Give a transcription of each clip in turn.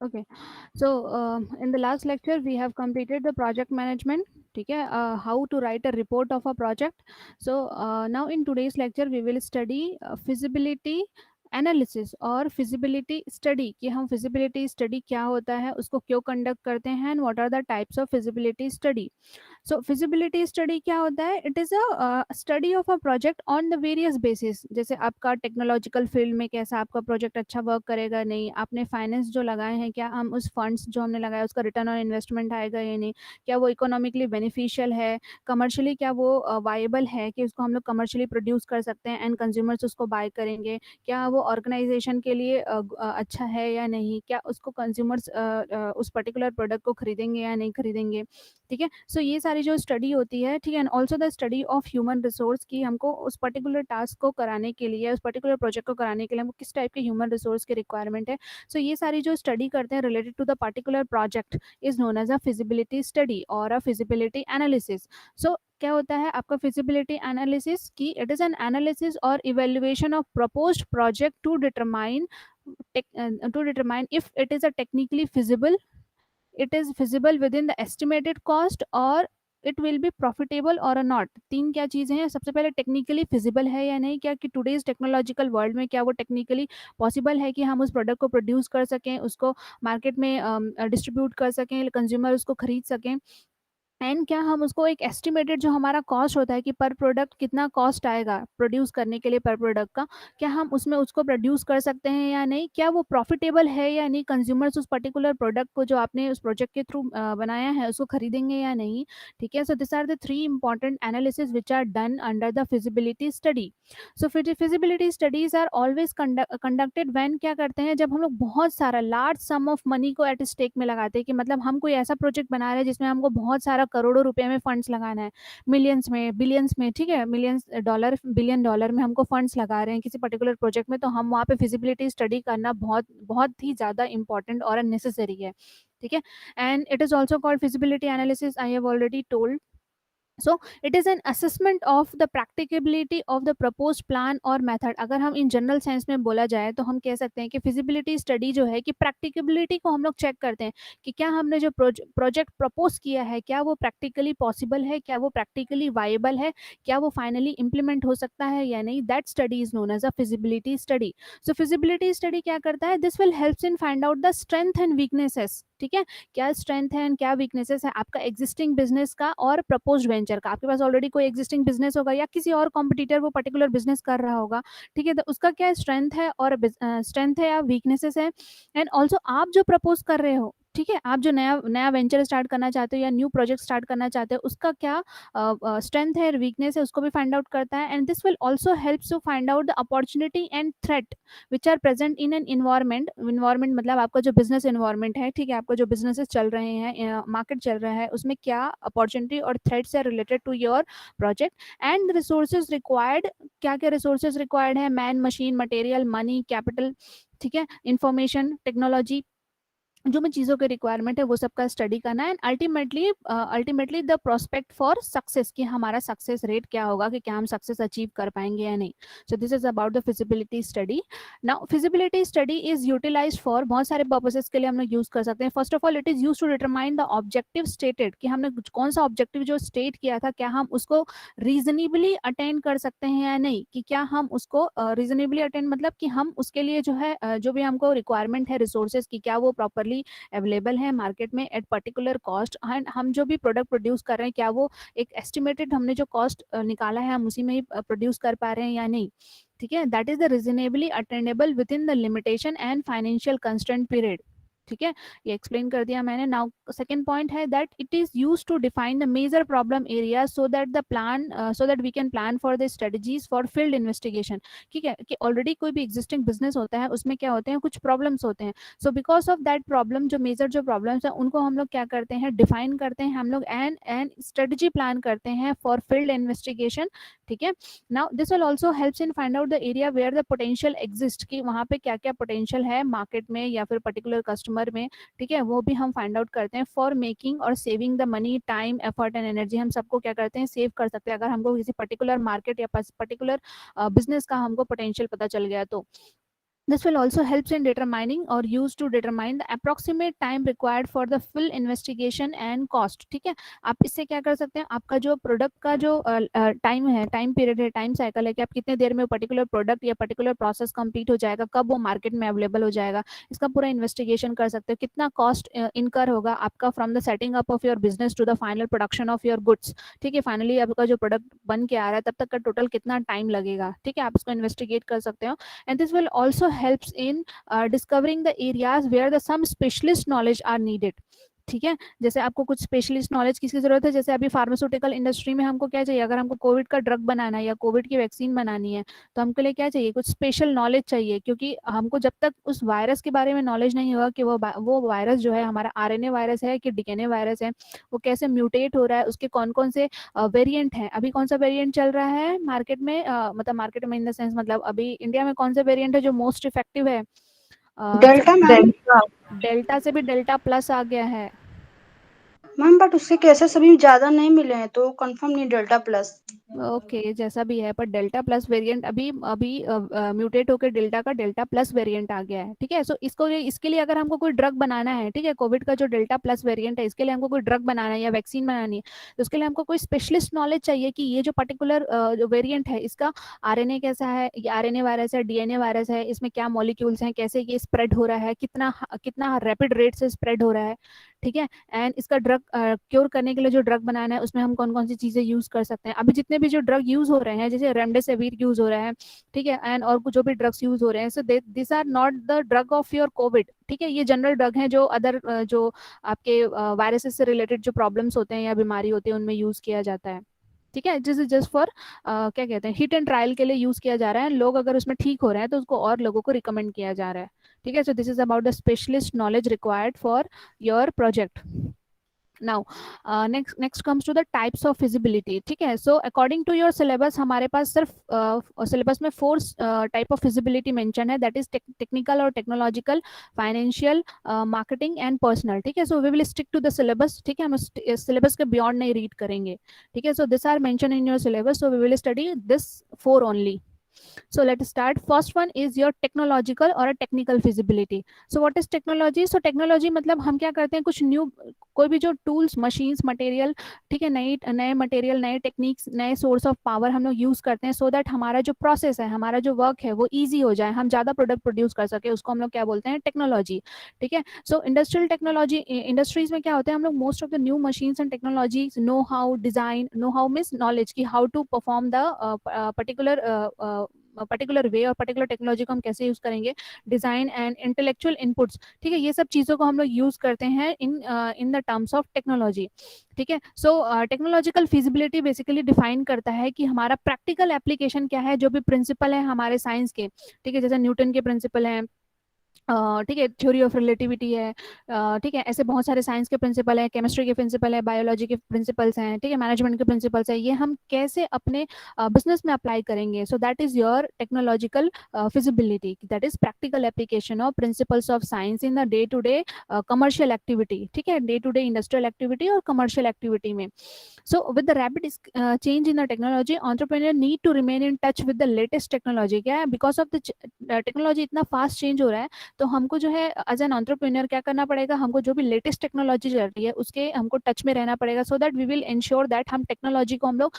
Okay. So in the last lecture we have completed the project management. ठीक है, how to write a report of a project. So now in today's lecture we will study feasibility analysis और feasibility study, कि हम feasibility study क्या होता है, उसको क्यों कंडक्ट करते हैं, and what are the types of feasibility study. So feasibility study क्या होता है? It is a study of a project on the various basis. जैसे आपका टेक्नोलॉजिकल फील्ड में कैसा आपका प्रोजेक्ट अच्छा वर्क करेगा नहीं, आपने फाइनेंस जो लगाए हैं क्या हम उस फंड्स जो हमने लगाया उसका रिटर्न ऑन इन्वेस्टमेंट आएगा या नहीं, क्या वो इकोनॉमिकली बेनिफिशियल है, कमर्शियली क्या वो वाइबल है कि उसको हम लोग कमर्शियली प्रोड्यूस कर सकते हैं एंड कंज्यूमर्स उसको बाय करेंगे, क्या वो ऑर्गेनाइजेशन के लिए अच्छा है या नहीं, क्या उसको कंज्यूमर्स उस पर्टिकुलर प्रोडक्ट को खरीदेंगे या नहीं खरीदेंगे. ठीक है, सो ये सारी जो स्टडी होती है, ठीक है, and also the study of human resource, की हमको उस पर्टिकुलर टास्क को कराने के लिए, उस पर्टिकुलर प्रोजेक्ट को कराने के लिए हमको किस टाइप के ह्यूमन रिसोर्स की रिक्वायरमेंट है. सो ये सारी जो स्टडी करते हैं related to the particular project is known as a feasibility study और अ फिजिबिलिटी एनालिसिस. सो क्या होता है आपका फिजिबिलिटी एनालिसिस, की इट इज एन एनालिसिस और evaluation of proposed project to determine if it is a technically feasible, it is feasible within the estimated cost, और it will be profitable और not. तीन क्या चीज़ें हैं, सबसे पहले टेक्निकली फिजिबल है या नहीं, क्या कि टुडेज टेक्नोलॉजिकल वर्ल्ड में क्या वो टेक्निकली पॉसिबल है कि हम उस प्रोडक्ट को प्रोड्यूस कर सकें, उसको मार्केट में डिस्ट्रीब्यूट कर सकें, कंज्यूमर उसको खरीद सकें. एंड क्या हम उसको एक एस्टिमेटेड जो हमारा कॉस्ट होता है कि पर प्रोडक्ट कितना कॉस्ट आएगा प्रोड्यूस करने के लिए पर प्रोडक्ट का, क्या हम उसमें उसको प्रोड्यूस कर सकते हैं या नहीं, क्या वो प्रॉफिटेबल है या नहीं, कंज्यूमर्स उस पर्टिकुलर प्रोडक्ट को जो आपने उस प्रोजेक्ट के थ्रू बनाया है उसको खरीदेंगे या नहीं. ठीक है, so this are the three important analysis which are done under the feasibility study. So feasibility studies are always conducted when, क्या करते हैं जब हम लोग बहुत सारा लार्ज सम ऑफ मनी को एट स्टेक में लगाते हैं, कि मतलब हम कोई ऐसा प्रोजेक्ट बना रहे हैं जिसमें हमको बहुत सारा करोड़ों रुपए में फंड्स लगाना है, मिलियंस में, बिलियंस में, ठीक है, मिलियंस डॉलर, बिलियन डॉलर में हमको फंड्स लगा रहे हैं किसी पर्टिकुलर प्रोजेक्ट में, तो हम वहाँ पे फिजिबिलिटी स्टडी करना बहुत बहुत ही ज़्यादा इंपॉर्टेंट और नेसेसरी है. ठीक है, and it is also called feasibility analysis, I have already told. So it is an assessment of the practicability of the proposed plan और मेथड. अगर हम इन जनरल सेंस में बोला जाए तो हम कह सकते हैं कि फिजिबिलिटी स्टडी जो है कि प्रैक्टिकेबिलिटी को हम लोग चेक करते हैं कि क्या हमने जो प्रोजेक्ट प्रपोज किया है क्या वो प्रैक्टिकली पॉसिबल है, क्या वो प्रैक्टिकली वाइबल है, क्या वो फाइनली इम्प्लीमेंट हो सकता है या नहीं. That study is known as a feasibility study. So feasibility study क्या करता है, this will helps in find out the strength and weaknesses. ठीक है, क्या स्ट्रेंथ है एंड क्या वीकनेसेस है आपका एग्जिस्टिंग बिजनेस का और प्रपोज वेंचर का. आपके पास ऑलरेडी कोई एग्जिस्टिंग बिजनेस होगा या किसी और कॉम्पिटिटर वो पर्टिकुलर बिजनेस कर रहा होगा. ठीक है, तो उसका क्या स्ट्रेंथ है और स्ट्रेंथ है या वीकनेसेस है. एंड ऑल्सो आप जो प्रपोज कर रहे हो, ठीक है, आप जो नया नया वेंचर स्टार्ट करना चाहते हो या न्यू प्रोजेक्ट स्टार्ट करना चाहते हो उसका क्या स्ट्रेंथ है, वीकनेस है, उसको भी फाइंड आउट करता है. And this will also help to find out the opportunity and threat which are present in an environment मतलब आपका जो बिजनेस इन्वायरमेंट है, ठीक है, आपका जो बिजनेसेस चल रहे हैं, मार्केट चल रहा है, उसमें क्या अपॉर्चुनिटी और थ्रेट्स है related to your project. And resources required, क्या क्या रिसोर्सेज रिक्वायर्ड है, man, machine, material, money, capital, ठीक है, इंफॉर्मेशन, टेक्नोलॉजी, जो भी चीज़ों के रिक्वायरमेंट है वो सबका स्टडी करना है. And ultimately the prospect for success, कि हमारा सक्सेस रेट क्या होगा, कि क्या हम सक्सेस अचीव कर पाएंगे या नहीं. So this is about the feasibility study. Now feasibility study is utilize for बहुत सारे पर्पसेस के लिए हम लोग यूज कर सकते हैं. First of all it is use to determine the objective stated, कि हमने कौन सा ऑब्जेक्टिव जो स्टेट किया था क्या हम उसको रीजनेबली अटेंड कर सकते हैं या नहीं, कि क्या हम उसको रीजनेबली अटेंड मतलब कि हम उसके लिए जो है जो भी हमको रिक्वायरमेंट है रिसोर्सेज की, क्या वो प्रॉपरली अवेलेबल है मार्केट में एट पर्टिकुलर कॉस्ट. एंड हम जो भी प्रोडक्ट प्रोड्यूस कर रहे हैं क्या वो एक एस्टिमेटेड हमने जो कॉस्ट निकाला है हम उसी में ही प्रोड्यूस कर पा रहे हैं या नहीं. ठीक है, that is the reasonably attendable within the limitation and financial constraint period. ठीक है, ये एक्सप्लेन कर दिया मैंने. नाउ सेकंड पॉइंट है that it is used to define the major problem area so that we can plan for the strategies for field investigation. ठीक है, कि ऑलरेडी कोई भी एग्जिस्टिंग बिजनेस होता है उसमें क्या होते हैं, कुछ प्रॉब्लम्स होते हैं. So because of that problem जो मेजर जो प्रॉब्लम्स है उनको हम लोग क्या करते हैं, डिफाइन करते हैं हम लोग एंड स्ट्रेटजी प्लान करते हैं फॉर फील्ड इन्वेस्टिगेशन. ठीक है, now this will also helps in find out the area where the potential exist, कि वहाँ पे क्या क्या पोटेंशियल है मार्केट में या फिर पर्टिकुलर कस्टमर में. ठीक है, वो भी हम फाइंड आउट करते हैं फॉर मेकिंग और saving the money, time, effort and energy. हम सबको क्या करते हैं, सेव कर सकते हैं अगर हमको किसी पर्टिकुलर मार्केट या पर्टिकुलर बिजनेस का हमको पोटेंशियल पता चल गया तो. This will also helps in determining or used to determine the approximate time required for the full investigation and cost. ठीक है, आप इससे क्या कर सकते हैं, आपका जो प्रोडक्ट का जो टाइम है, टाइम पीरियड है, टाइम साइकिल है कि आप कितने देर में वो पर्टिकुलर प्रोडक्ट या पर्टिकुलर प्रोसेस कंप्लीट हो जाएगा, कब वो मार्केट में अवेलेबल हो जाएगा, इसका पूरा इन्वेस्टिगेशन कर सकते हो, कितना कॉस्ट इनकर होगा आपका from the setting up of your business to the final production of your goods. ठीक है, फाइनली आपका जो प्रोडक्ट बन के आ रहा है तब तक का टोटल कितना टाइम लगेगा। ठीक है, आप इसको इन्वेस्टिगेट कर सकते हो। And this will also helps in discovering the areas where the some specialist knowledge are needed। ठीक है, जैसे आपको कुछ स्पेशलिस्ट नॉलेज किसकी जरूरत है, जैसे अभी फार्मास्यूटिकल इंडस्ट्री में हमको क्या चाहिए, अगर हमको कोविड का ड्रग बनाना है या कोविड की वैक्सीन बनानी है तो हमके लिए क्या चाहिए, कुछ स्पेशल नॉलेज चाहिए, क्योंकि हमको जब तक उस वायरस के बारे में नॉलेज नहीं होगा कि वो वायरस जो है हमारा आरएनए वायरस है कि डीएनए वायरस है, वो कैसे म्यूटेट हो रहा है, उसके कौन कौन से वेरिएंट हैं, अभी कौन सा वेरिएंट चल रहा है मार्केट में, मतलब मार्केट में इन द सेंस मतलब अभी इंडिया में कौन सा वेरिएंट है जो मोस्ट इफेक्टिव है, डेल्टा मैम। डेल्टा से भी डेल्टा प्लस आ गया है। मैम बट उससे केसेस अभी ज्यादा नहीं मिले हैं तो कंफर्म नहीं डेल्टा प्लस। ओके जैसा भी है, पर डेल्टा प्लस वेरिएंट अभी अभी म्यूटेट होकर डेल्टा का डेल्टा प्लस वेरिएंट आ गया है। ठीक है, सो इसके लिए अगर हमको कोई ड्रग बनाना है, ठीक है, कोविड का जो डेल्टा प्लस वेरिएंट है इसके लिए हमको कोई ड्रग बनाना है या वैक्सीन बनानी है, तो उसके लिए हमको कोई स्पेशलिस्ट नॉलेज चाहिए कि ये जो पर्टिकुलर जो वेरिएंट है इसका आरएनए कैसा है, ये आरएनए वायरस है, डीएनए वायरस है, इसमें क्या मॉलिक्यूल्स हैं, कैसे ये स्प्रेड हो रहा है, कितना कितना रैपिड रेट से स्प्रेड हो रहा है। ठीक है, एंड इसका ड्रग क्योर करने के लिए जो ड्रग बनाना है उसमें हम कौन कौन सी चीजें यूज कर सकते हैं, अभी जितने भी जो ड्रग यूज हो रहे हैं जैसे रेमडेसिविर यूज हो रहा है, ठीक है, एंड और जो भी ड्रग्स यूज हो रहे हैं, so this are not the drug of your COVID. ठीक है, ये जनरल ड्रग हैं जो अदर जो आपके वायरसेस से रिलेटेड जो प्रॉब्लम्स होते हैं या बीमारी होती है उनमें यूज किया जाता है। ठीक है, दिस इज जस्ट फॉर क्या कहते हैं, हिट एंड ट्रायल के लिए यूज किया जा रहा है, लोग अगर उसमें ठीक हो रहे हैं तो उसको और लोगों को रिकमेंड किया जा रहा है। ठीक है, so this is about the specialist knowledge required for your project. Now next comes to the types of feasibility. ठीक है, so according to your syllabus हमारे पास सिर्फ सिलेबस में 4 टाइप ऑफ फिजिबिलिटी मेंशन है, दैट इज टेक्निकल और technological, financial, marketing and personal. ठीक है, so we will stick to the syllabus. ठीक है, हम सिलेबस के बियॉन्ड नहीं रीड करेंगे। ठीक है, so this are mention in your syllabus, so we will study this 4 only. So let's start. First one is your technological or a technical feasibility. So what is technology? So technology मतलब हम क्या करते हैं, कुछ new कोई भी जो tools, machines, material, ठीक है, नई नए मटेरियल, नए टेक्निक्स, नए सोर्स ऑफ पावर हम लोग यूज करते हैं सो दैट हमारा जो प्रोसेस है, हमारा जो वर्क है वो ईजी हो जाए, हम ज्यादा प्रोडक्ट प्रोड्यूस कर सके, उसको हम लोग क्या बोलते हैं, टेक्नोलॉजी। ठीक है, सो इंडस्ट्रियल टेक्नोलॉजी, इंडस्ट्रीज में क्या होता है, हम लोग most of the new machines and technologies, know how design, know how means knowledge की how to perform the particular way और पर्टिकुलर टेक्नोलॉजी को हम कैसे यूज करेंगे, डिजाइन एंड इंटेलेक्चुअल इनपुट्स। ठीक है, ये सब चीजों को हम लोग यूज करते हैं in the terms of technology. ठीक है, सो टेक्नोलॉजिकल फिजिबिलिटी बेसिकली डिफाइन करता है कि हमारा प्रैक्टिकल एप्लीकेशन क्या है, जो भी प्रिंसिपल है हमारे साइंस के, ठीक है, जैसे न्यूटन के प्रिंसिपल हैं, ठीक है, थ्योरी ऑफ रिलेटिविटी है, ठीक है, ऐसे बहुत सारे साइंस के प्रिंसिपल है, केमिस्ट्री के प्रिंसिपल है, बायोलॉजी के प्रिंसिपल्स हैं, ठीक है, मैनेजमेंट के प्रिंसिपल्स है, ये हम कैसे अपने बिजनेस में अप्लाई करेंगे, so that is your technological feasibility, that is practical application of principles of science in the day to day commercial activity. ठीक है, day to day industrial activity और कमर्शियल एक्टिविटी में। So with the rapid change in the technology, entrepreneur need to remain in touch with the latest technology। क्या है, because of the technology इतना fast change हो रहा है, तो हमको जो है एज एन एंटरप्रेन्योर क्या करना पड़ेगा, हमको जो भी लेटेस्ट टेक्नोलॉजी चल रही है उसके हमको टच में रहना पड़ेगा, so that we will ensure that हम टेक्नोलॉजी को हम लोग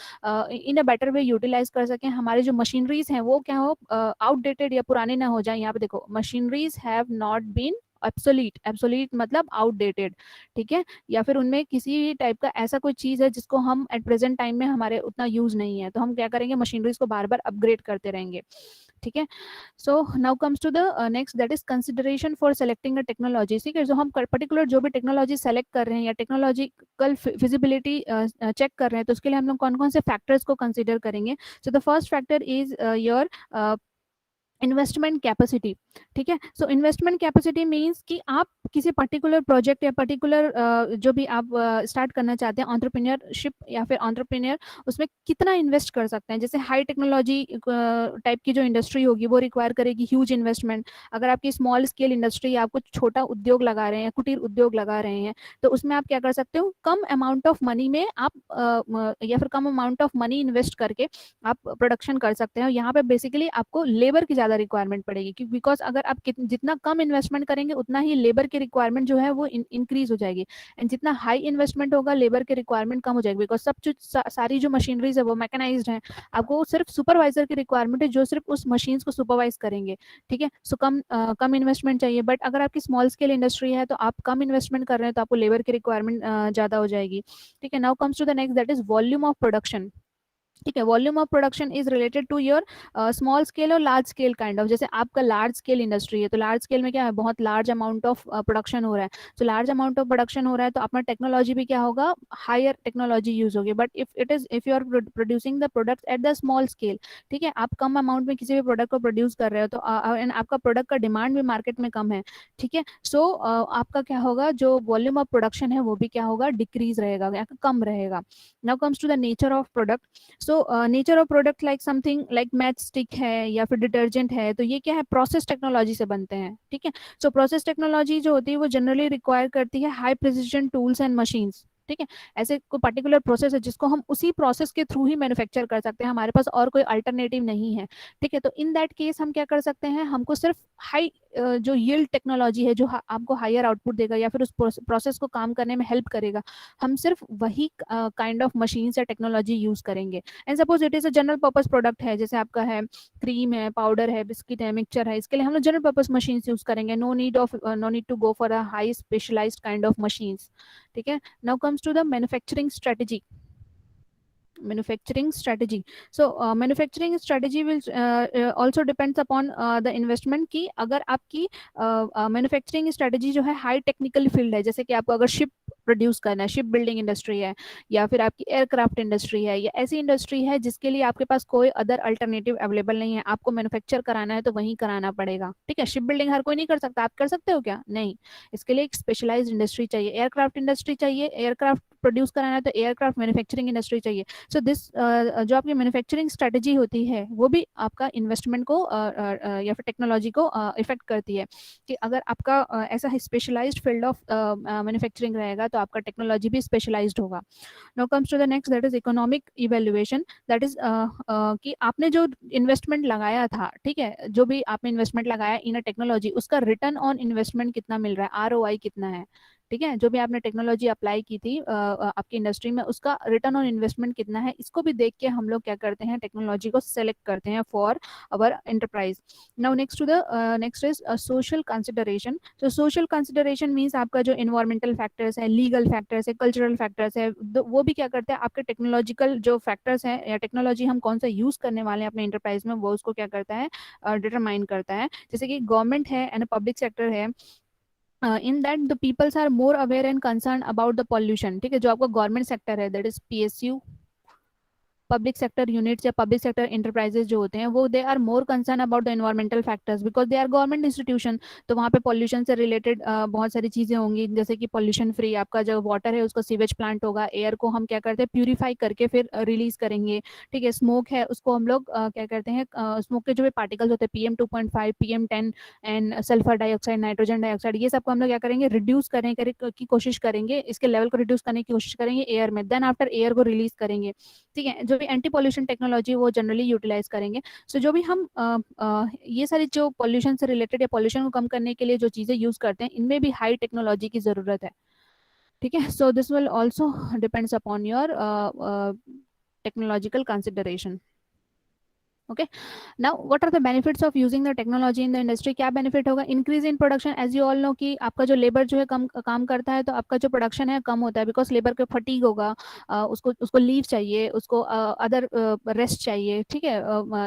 इन अ बेटर वे यूटिलाइज कर सकें, हमारे जो मशीनरीज हैं वो क्या हो, आउटडेटेड या पुरानी ना हो जाए। यहाँ पे देखो, मशीनरीज हैव नॉट बीन एब्सोलीट, एब्सोलीट मतलब आउटडेटेड। ठीक है, या फिर उनमें किसी भी टाइप का ऐसा कोई चीज है जिसको हम एट प्रेजेंट टाइम में हमारे उतना यूज नहीं है, तो हम क्या करेंगे, मशीनरीज को बार बार अपग्रेड करते रहेंगे। ठीक है, so now comes to the next, that is consideration for selecting a technology. ठीक है, जो हम पर्टिकुलर जो भी टेक्नोलॉजी सेलेक्ट कर रहे हैं या टेक्नोलॉजिकल फिजिबिलिटी चेक कर रहे हैं, तो उसके लिए हम लोग कौन कौन से फैक्टर्स को कंसिडर करेंगे। So the first factor is your investment capacity. ठीक है, सो इन्वेस्टमेंट कैपेसिटी मींस कि आप किसी पर्टिकुलर प्रोजेक्ट या पर्टिकुलर जो भी आप स्टार्ट करना चाहते हैं, एंटरप्रेन्योरशिप या फिर एंटरप्रेन्योर, उसमें कितना इन्वेस्ट कर सकते हैं। जैसे हाई टेक्नोलॉजी टाइप की जो इंडस्ट्री होगी वो रिक्वायर करेगी ह्यूज इन्वेस्टमेंट। अगर आपकी स्मॉल स्केल इंडस्ट्री, आप कुछ छोटा उद्योग लगा रहे हैं, कुटीर उद्योग लगा रहे हैं, तो उसमें आप क्या कर सकते हो, कम अमाउंट ऑफ मनी में आप या फिर कम अमाउंट ऑफ मनी इन्वेस्ट करके आप प्रोडक्शन कर सकते हैं। यहाँ पे बेसिकली आपको लेबर की ज्यादा रिक्वायरमेंट पड़ेगी, क्योंकि बिकॉज अगर आप जितना कम इन्वेस्टमेंट करेंगे उतना ही लेबर की रिक्वायरमेंट जो है वो इंक्रीज हो जाएगी, एंड जितना हाई इन्वेस्टमेंट होगा लेबर की रिक्वायरमेंट कम हो जाएगी, बिकॉज सब जो सारी जो मशीनरीज है वो मैकेनाइज्ड है। आपको सिर्फ सुपरवाइजर की रिक्वायरमेंट है जो सिर्फ उस मशीन्स को सुपरवाइज करेंगे, ठीक है। सो कम इन्वेस्टमेंट चाहिए, बट अगर आपकी स्मॉल स्केल इंडस्ट्री है तो आप कम इन्वेस्टमेंट कर रहे हैं तो आपको लेबर की रिक्वायरमेंट ज़्यादा हो जाएगी, ठीक है। Now comes to the next, that is volume of production, ठीक है। Volume of production is related to your small scale और लार्ज स्केल काइंड ऑफ, जैसे आपका लार्ज स्केल इंडस्ट्री है तो लार्ज स्केल में क्या है, बहुत लार्ज अमाउंट ऑफ प्रोडक्शन हो रहा है, तो लार्ज अमाउंट ऑफ प्रोडक्शन हो रहा है तो अपना टेक्नोलॉजी भी क्या होगा, हायर टेक्नोलॉजी यूज होगी। But if you are producing the product at the small scale, ठीक है, आप कम अमाउंट में किसी भी प्रोडक्ट को प्रोड्यूस कर रहे हो तो एंड आपका प्रोडक्ट का डिमांड भी मार्केट में कम है, ठीक है। सो आपका क्या होगा, जो वॉल्यूम ऑफ प्रोडक्शन है वो भी क्या होगा, डिक्रीज रहेगा या कम रहेगा। Now comes to the nature of product. So nature of product like something like match stick है या फिर डिटर्जेंट है, तो ये क्या है, प्रोसेस टेक्नोलॉजी से बनते हैं, ठीक है। सो प्रोसेस टेक्नोलॉजी जो होती है वो जनरली रिक्वायर करती है high precision tools and machines, ठीक है। ऐसे कोई पर्टिकुलर प्रोसेस है जिसको हम उसी प्रोसेस के थ्रू ही मैन्युफैक्चर कर सकते हैं, हमारे पास और कोई अल्टरनेटिव नहीं है, ठीक है। तो इन दैट केस हम क्या कर सकते हैं, हमको सिर्फ हाई जो यील्ड टेक्नोलॉजी है जो आपको हायर आउटपुट देगा या फिर उस प्रोसेस को काम करने में हेल्प करेगा, हम सिर्फ वही काइंड ऑफ मशीन्स या टेक्नोलॉजी यूज करेंगे। And suppose it is a general purpose product है, जैसे आपका है क्रीम है, पाउडर है, बिस्किट है, मिक्सचर है, इसके लिए हम लोग जनरल पर्पस मशीन्स यूज करेंगे, no need to go for a high specialized kind of machines, ठीक है। Now comes to the manufacturing strategy. Manufacturing strategy. So manufacturing strategy will also depends upon the investment की, अगर आपकी manufacturing strategy जो है high technical field है, जैसे कि आपको अगर शिप प्रोड्यूस करना है, शिप बिल्डिंग इंडस्ट्री है या फिर आपकी एयरक्राफ्ट इंडस्ट्री है या ऐसी इंडस्ट्री है जिसके लिए आपके पास कोई अदर अल्टरनेटिव अवेलेबल नहीं है, आपको मैन्युफैक्चर कराना है तो वहीं कराना पड़ेगा, ठीक है। शिप बिल्डिंग हर कोई नहीं कर सकता, आप कर सकते हो क्या, नहीं, इसके लिए एक स्पेशलाइज्ड इंडस्ट्री चाहिए, एयरक्राफ्ट इंडस्ट्री चाहिए, एयरक्राफ्ट प्रोड्यूस कराना है तो एयरक्राफ्ट मैन्युफैक्चरिंग इंडस्ट्री चाहिए। सो दिस जो आपकी मैन्युफैक्चरिंग स्ट्रेटजी होती है वो भी आपका इन्वेस्टमेंट को या फिर टेक्नोलॉजी को इफेक्ट करती है, कि अगर आपका ऐसा स्पेशलाइज्ड फील्ड ऑफ मैन्युफैक्चरिंग रहेगा तो आपका टेक्नोलॉजी भी स्पेशलाइज्ड होगा। Now comes to the next, that is economic evaluation, that is कि आपने जो इन्वेस्टमेंट लगाया था, ठीक है, जो भी आपने इन्वेस्टमेंट लगाया इन अ टेक्नोलॉजी, उसका रिटर्न ऑन इन्वेस्टमेंट कितना मिल रहा है, ROI कितना है, ठीक है। जो भी आपने टेक्नोलॉजी अप्लाई की थी आपकी इंडस्ट्री में, उसका रिटर्न ऑन इन्वेस्टमेंट कितना है, इसको भी देख के हम लोग क्या करते हैं, टेक्नोलॉजी को सेलेक्ट करते हैं for our enterprise. Now next to the next is social consideration. तो सोशल कंसिडरेशन मीन्स आपका जो इन्वायरमेंटल फैक्टर्स है, लीगल फैक्टर्स है, कल्चरल फैक्टर्स है, वो भी क्या करते हैं, आपके टेक्नोलॉजिकल जो फैक्टर्स हैं या टेक्नोलॉजी हम कौन सा यूज करने वाले हैं अपने एंटरप्राइज में, वो उसको क्या करता है, डिटरमाइन करता है। जैसे कि गवर्नमेंट है एंड पब्लिक सेक्टर है, in that the peoples are more aware and concern about the pollution, ठीक है। जो आपका गवर्नमेंट सेक्टर है, that is PSU, public sector units या पब्लिक सेक्टर इंटरप्राइजेज जो होते हैं वो they are more concern about the environmental factors because they are government institution. तो वहाँ पे पॉल्यूशन से रिलेटेड बहुत सारी चीज़ें होंगी, जैसे कि पॉल्यूशन फ्री आपका जो वाटर है उसका सीवेज प्लांट होगा, एयर को हम क्या करते हैं, प्यूरीफाई करके फिर रिलीज करेंगे, ठीक है। स्मोक है उसको हम लोग क्या करते हैं, स्मोक के जो भी पार्टिकल्स होते हैं PM2.5, PM10 and sulphur dioxide, nitrogen dioxide, ये सबको हम लोग क्या करेंगे, रिड्यूस करने की कोशिश करेंगे, इसके लेवल को रिड्यूस करने की कोशिश करेंगे एयर में, देन आफ्टर एयर को रिलीज करेंगे, ठीक है। जो भी एंटी पॉल्यूशन टेक्नोलॉजी वो जनरली यूटिलाइज करेंगे। सो जो भी हम ये सारी जो पॉल्यूशन से रिलेटेड या पॉल्यूशन को कम करने के लिए जो चीज़ें यूज करते हैं, इनमें भी हाई टेक्नोलॉजी की ज़रूरत है, ठीक है। So this will also depends upon your technological consideration. Okay, now what are the benefits of using the technology in the industry. क्या बेनिफिट होगा, increase in production, as you all know कि आपका जो लेबर जो है कम काम करता है तो आपका जो प्रोडक्शन है कम होता है, बिकॉज लेबर का फटीग होगा, उसको उसको लीव चाहिए, उसको अदर रेस्ट चाहिए, ठीक है।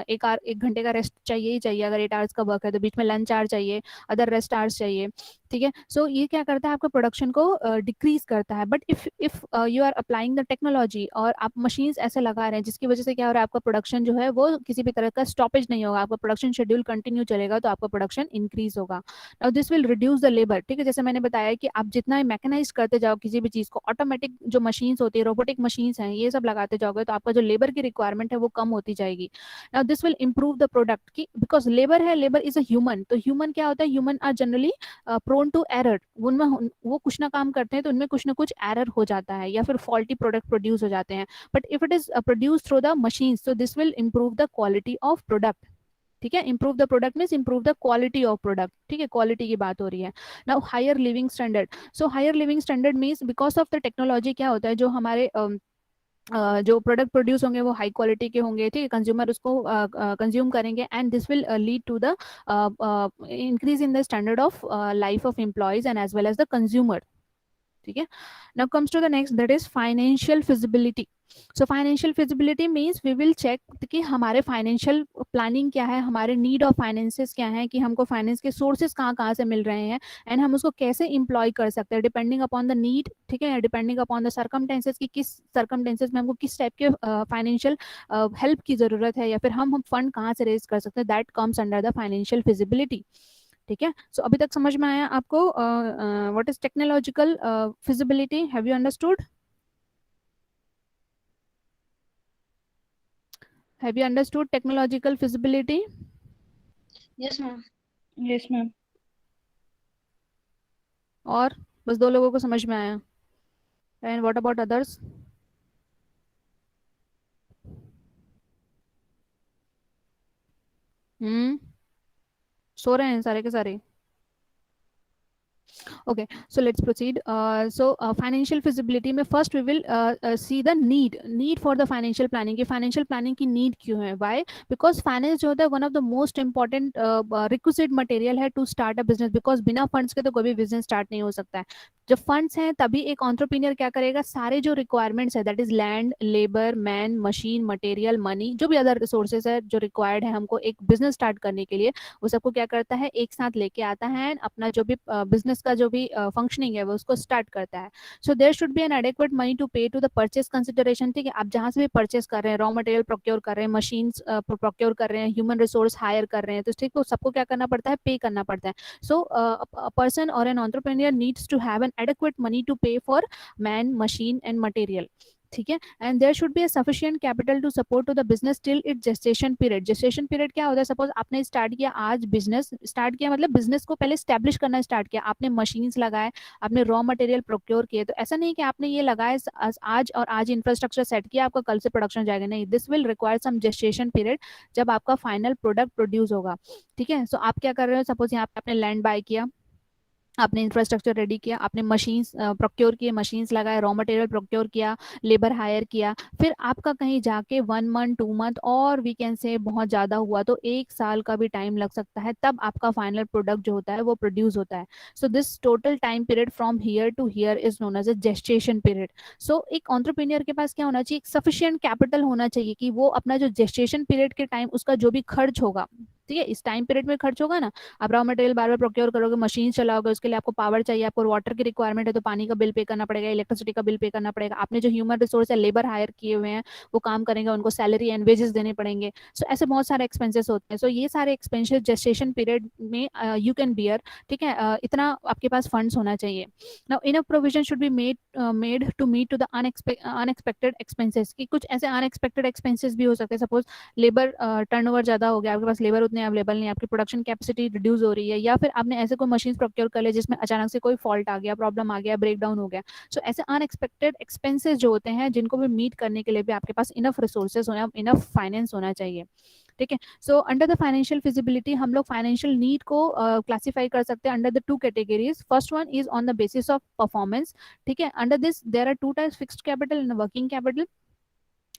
1 घंटे का रेस्ट चाहिए ही चाहिए, अगर 8 आवर्स का वर्क है तो बीच में लंच आवर चाहिए, अदर रेस्ट आवर्स चाहिए, ठीक है। सो ये क्या करता है, आपका प्रोडक्शन को डिक्रीज करता है। But if you are applying the technology और आप मशीन्स ऐसे लगा रहे हैं जिसकी वजह से क्या हो रहा है, आपका प्रोडक्शन जो है वो किसी भी तरह का स्टॉपेज नहीं होगा, आपका प्रोडक्शन शेड्यूल कंटिन्यू चलेगा तो आपका प्रोडक्शन इंक्रीज होगा। Now this will reduce the labour, ठीक है। जैसे मैंने बताया कि आप जितना मैकेनाइज करते जाओ किसी भी चीज को, ऑटोमेटिक जो मशीन्स होती है, रोबोटिक मशीन्स हैं, ये सब लगाते जाओगे तो आपका जो लेबर की रिक्वायरमेंट है वो कम होती जाएगी। Now this will improve the product की, बिकॉज लेबर है, लेबर इज अ ह्यूमन, तो ह्यूमन क्या होता है, human are generally prone to error, उनमें वो कुछ ना काम करते हैं तो उनमें कुछ ना कुछ एरर हो जाता है या फिर फॉल्टी प्रोडक्ट प्रोड्यूस हो जाते हैं। But if it is produce through the machines, so this will improve the quality of product, ठीक है, improve the product means improve the quality of product, ठीक है, क्वालिटी की बात हो रही है। Now higher living standard, so higher living standard means because of the technology क्या होता है, जो हमारे जो प्रोडक्ट प्रोड्यूस होंगे वो हाई क्वालिटी के होंगे, ठीक है, कंज्यूमर उसको कंज्यूम करेंगे and this will lead to the increase in the standard of life of employees and as well as the consumer, ठीक है। Now comes to the next, that is financial feasibility. So financial feasibility means we will check कि हमारे financial planning क्या है, हमारे need of finances क्या है, कि हमको फाइनेंस के सोर्सेज कहाँ कहाँ से मिल रहे हैं एंड हम उसको कैसे इम्प्लॉय कर सकते हैं डिपेंडिंग अपॉन द नीड, ठीक है, डिपेंडिंग अपॉन द सर्कमटेंसेस की किस सर्कमटेंसेस में हमको किस टाइप के फाइनेंशियल हेल्प की जरूरत है, या फिर हम फंड कहाँ से रेज कर सकते हैं, that comes under the financial feasibility, ठीक है। सो अभी तक समझ में आया आपको what is technological feasibility, have you understood? Have you understood technological feasibility? Yes ma'am. Yes ma'am. और बस दो लोगों को समझ में आया, एंड व्हाट अबाउट अदर्स? सो रहे हैं सारे के सारे? Okay, so let's proceed. Financial feasibility में first we will see the need for the financial planning, कि financial planning की need क्यों है, why? Because finance जो होता है one of the most important requisite material है to start a business, because बिना funds के तो कोई भी business start नहीं हो सकता है। जब फंड्स हैं तभी एक एंटरप्रेन्योर क्या करेगा, सारे जो रिक्वायरमेंट्स है, that is land, labour, man, machine, material, money, जो भी अदर रिसोर्सेज है जो रिक्वायर्ड है हमको एक बिजनेस स्टार्ट करने के लिए, वो सबको क्या करता है, एक साथ लेके आता है, अपना जो भी बिजनेस का जो भी फंक्शनिंग है वो उसको स्टार्ट करता है। So there should be an adequate money to pay to the purchase consideration, ठीक है, आप जहाँ से भी परचेस कर रहे हैं, रॉ मटेरियल प्रोक्योर कर रहे हैं, मशीन प्रोक्योर कर रहे हैं, ह्यूमन रिसोर्स हायर कर रहे हैं, तो ठीक, तो सबको क्या करना पड़ता है, पे करना पड़ता है। सो a person or an entrepreneur needs to have an adequate money to pay for man, machine and material, ठीक है, and there should be a sufficient capital to support to the business till it gestation period. Gestation period क्या होता है, suppose आपने start किया, आज business start किया, मतलब बिजनेस को पहले स्टैब्लिश करना स्टार्ट किया, आपने मशीन्स लगाए, आपने रॉ मटेरियल प्रोक्योर किए, तो ऐसा नहीं कि आपने ये लगाए आज और आज इंफ्रास्ट्रक्चर सेट किया, आपका कल से प्रोडक्शन जाएगा, नहीं, this will require some gestation period जब आपका फाइनल प्रोडक्ट प्रोड्यूस होगा, ठीक है। सो आप क्या कर रहे हो, सपोज यहाँ पे आपने लैंड बाय किया, आपने इंफ्रास्ट्रक्चर रेडी किया, आपने मशीन्स प्रोक्योर किए, मशीन्स लगाए, रॉ मटेरियल प्रोक्योर किया, लेबर हायर किया, फिर आपका कहीं जाके 1 मंथ 2 मंथ और वी कैन से बहुत ज़्यादा हुआ तो 1 साल का भी टाइम लग सकता है, तब आपका फाइनल प्रोडक्ट जो होता है वो प्रोड्यूस होता है। So this total time period from here to here is known as a gestation period. So एक एंटरप्रेन्योर के पास क्या होना चाहिए, एक सफिशिएंट कैपिटल होना चाहिए कि वो अपना जो जेस्टेशन पीरियड के टाइम उसका जो भी खर्च होगा, ठीक है, इस टाइम पीरियड में खर्च होगा ना, आप रॉ मटेरियल बार बार प्रोक्योर करोगे, मशीन चलाओगे, उसके लिए आपको पावर चाहिए, आपको वाटर की रिक्वायरमेंट है तो पानी का बिल पे करना पड़ेगा, इलेक्ट्रिसिटी का बिल पे करना पड़ेगा, आपने जो ह्यूमन रिसोर्स है, लेबर हायर किए हुए हैं, वो काम करेंगे, उनको सैलरी एंड वेजेस देने पड़ेंगे। सो ऐसे बहुत सारे एक्सपेंसेस होते हैं। सो ये सारे एक्सपेंसेस जेस्टेशन पीरियड में यू कैन बियर, ठीक है, इतना आपके पास फंड्स होना चाहिए। Now enough provision should be made to meet to the unexpected expenses, कि कुछ ऐसे अनएक्सपेक्टेड एक्सपेंसेस भी हो सकते हैं, सपोज लेबर टर्नओवर ज्यादा हो गया, आपके पास लेबर उतने अवेलेबल नहीं, आपकी प्रोडक्शन कैपेसिटी रिड्यूस हो रही है, या फिर आपने ऐसे कोई मशीन प्रोक्योर कर लिया जिसमें अचानक से कोई फॉल्ट आ गया, प्रॉब्लम आ गया, ब्रेक डाउन हो गया। सो ऐसे अनएक्सपेक्टेड एक्सपेंसेस जो होते हैं जिनको भी मीट करने के लिए भी आपके पास इनफ रिसोर्सेज होना, इनफ फाइनेंस होना चाहिए, ठीक है। So under the financial feasibility हम लोग फाइनेंशियल नीड को क्लासिफाई कर सकते हैं under the 2 categories. First one is on the basis of performance, ठीक है, under this there are 2 types, fixed capital and working capital,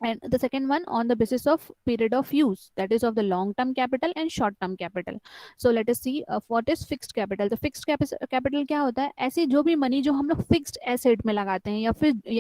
and the second one on the basis of period of use, that is of the long term capital and short term capital. So let us see what is fixed capital. The fixed capital क्या होता है, ऐसी जो भी money जो हम लोग fixed asset में लगाते हैं, या